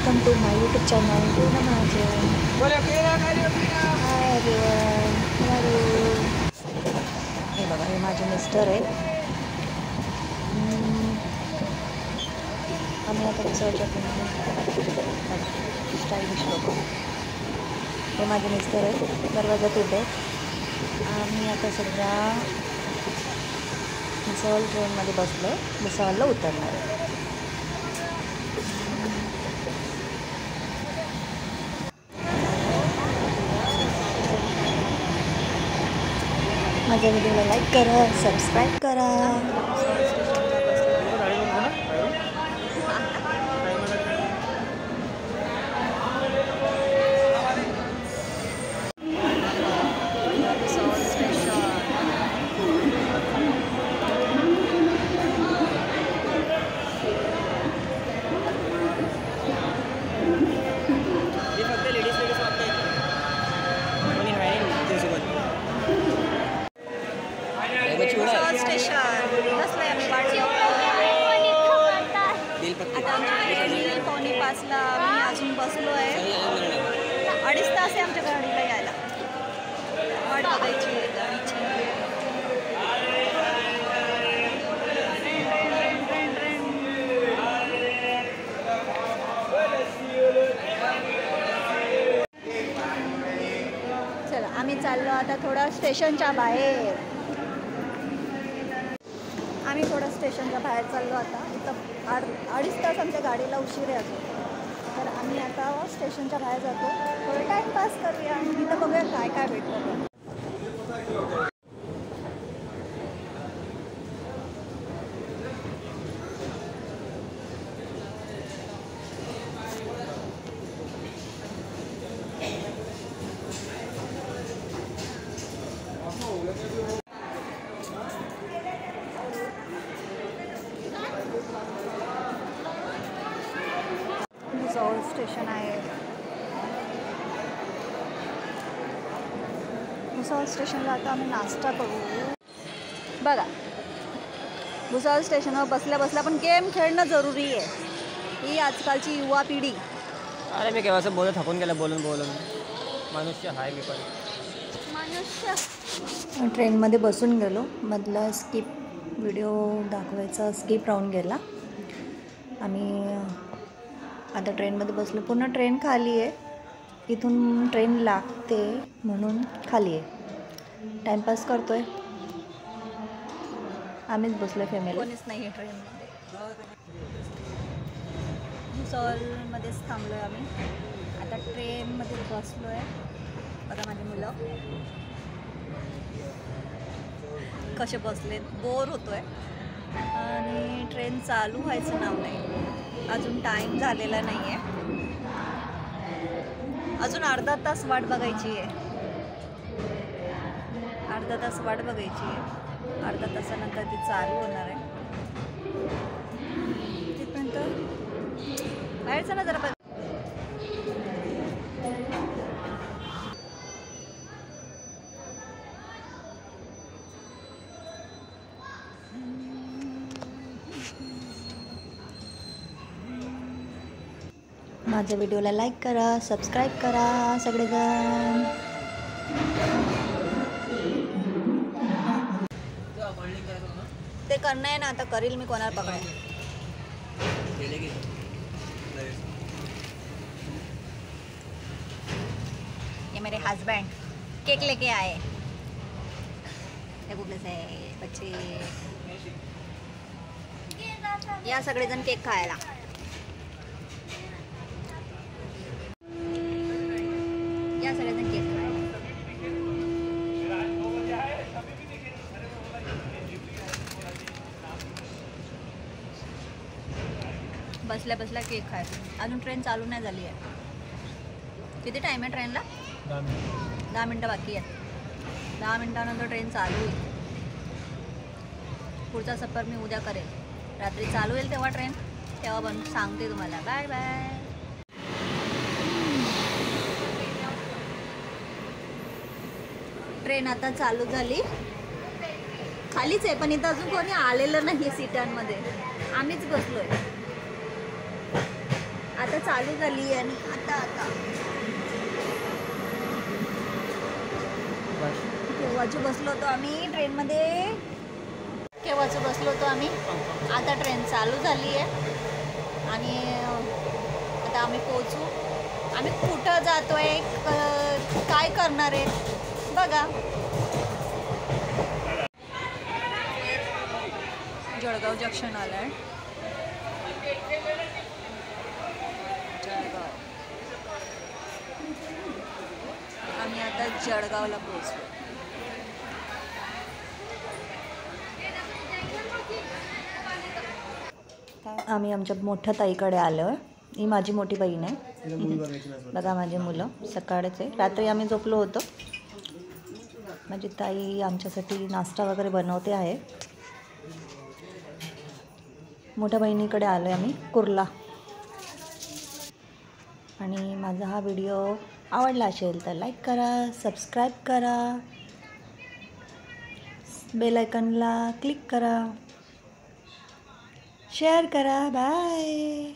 Welcome to my YouTube channel Purna Mahajan. Hi everyone, hello. हे बघा, हे माझे मिस्टर आहेत. आम्ही आता मिसळच्या स्टाईलिश लोक. हे माझे मिस्टर आहेत, दरवाजात उभे आहेत. आम्ही आता सध्या मिसळ ट्रेनमध्ये बसलो आहे, मिसळला उतरणार आहे. माझ्या व्हिडिओला लाईक करा, सबस्क्राईब करा. स्टेशन बसलोय आम्ही वाट आता आमच्या 4:45ला आम्ही अजून बसलो आहे. 2.5 तास आहे आमच्या गाडीला यायला. वाट बघायची आहे गाडीची. चला आम्ही चाललो आता थोडं स्टेशनच्या बाहेर. आम्ही थोडं स्टेशनच्या बाहेर चाललो आता. इथं 2.5 तास आमच्या गाडीला उशीर आहे अजून. तर आम्ही आता स्टेशनच्या बाहेर जातो, थोडं टाईमपास करूया. इथं बघूया काय काय भेटतं. भुसावळ स्टेशन आहे. भुसावळ स्टेशनला आता आम्ही नाश्ता करू. बघा, भुसावळ स्टेशनवर बसल्या बसल्या पण गेम खेळणं जरुरी आहे. ही आजकालची युवा पिढी. अरे मी केव्हाचं बोलत थकून गेलं बोलून मनुष्य हाय मी पण. मनुष्य ट्रेनमध्ये बसून गेलो. मधला स्किप व्हिडिओ दाखवायचा स्किप राहून गेला. आम्ही आता ट्रेनमध्ये बसलो. पूर्ण ट्रेन खाली आहे. इथून ट्रेन लागते म्हणून खाली आहे. टाईमपास करतोय. आम्हीच बसलो फॅमिली. कोणीच नाही आहे ट्रेनमध्ये. भुसावळमध्येच थांबलो आहे आम्ही. आता ट्रेनमध्ये बसलो आहे. बघा माझी मुलं कसे बसलेत. बोर होतो आहे आणि ट्रेन चालू व्हायचं नाव नाही. अजून टाईम झालेला नाही आहे. अजून अर्धा तास वाट बघायची आहे. अर्धा तास वाट बघायची आहे. अर्धा तासानंतर ती चालू होणार आहे. तिथपर्यंत बाहेरचं ना जरा. माझ्या व्हिडिओला लाईक करा, सबस्क्राईब करा सगळेजण. ते करणं आहे ना, आता करील मी. कोणाला पकडेल. ये मेरे हस्बैंड केक लेके आए. कुठले से बच्चे या सगळेजण केक खायला. या सगळेजण केक खायला. बसल्या बसल्या केक खायचं. अजून ट्रेन चालू नाही झाली आहे. किती टाईम आहे ट्रेनला? 10 मिनटं बाकी आहेत. 10 मिनटानंतर ट्रेन चालू होईल. पुढचा सफर मी उद्या करेल. रात्री चालू होईल तेव्हा ट्रेन, तेव्हा सांगते तुम्हाला. Bye bye. ट्रेन आता चालू झाली. खालीच आहे पण इथं अजून कोणी आलेलं नाही सीटांमध्ये. आम्हीच बसलोय. आता आता चालू झाली आहे आणि आता केव्हाची बसलो होतो आम्ही ट्रेनमध्ये, आता ट्रेन चालू झाली आहे आणि आता आम्ही पोहोचू. आम्ही कुठं जातोय, काय करणार आहे बघा. जळगाव जंक्शन आलाय. जळगाव, आम्ही आता जळगावला पोहोचलो. आम्ही आमच्या मोठ्या ताईकडे आलो आहे. ही माझी मोठी बहीण आहे. बघा माझी मुलं सकाळचे, रात्री आम्ही झोपलो होतो. माझी ताई आमच्यासाठी नाश्ता वगैरे बनवते आहे. मोठ्या बहिणीकडे आलो आहे आम्ही कुर्ला. आणि माझा हा व्हिडिओ आवडला असेल तर लाईक करा, सबस्क्राईब करा, बेल आयकॉनला क्लिक करा, शेअर करा. बाय.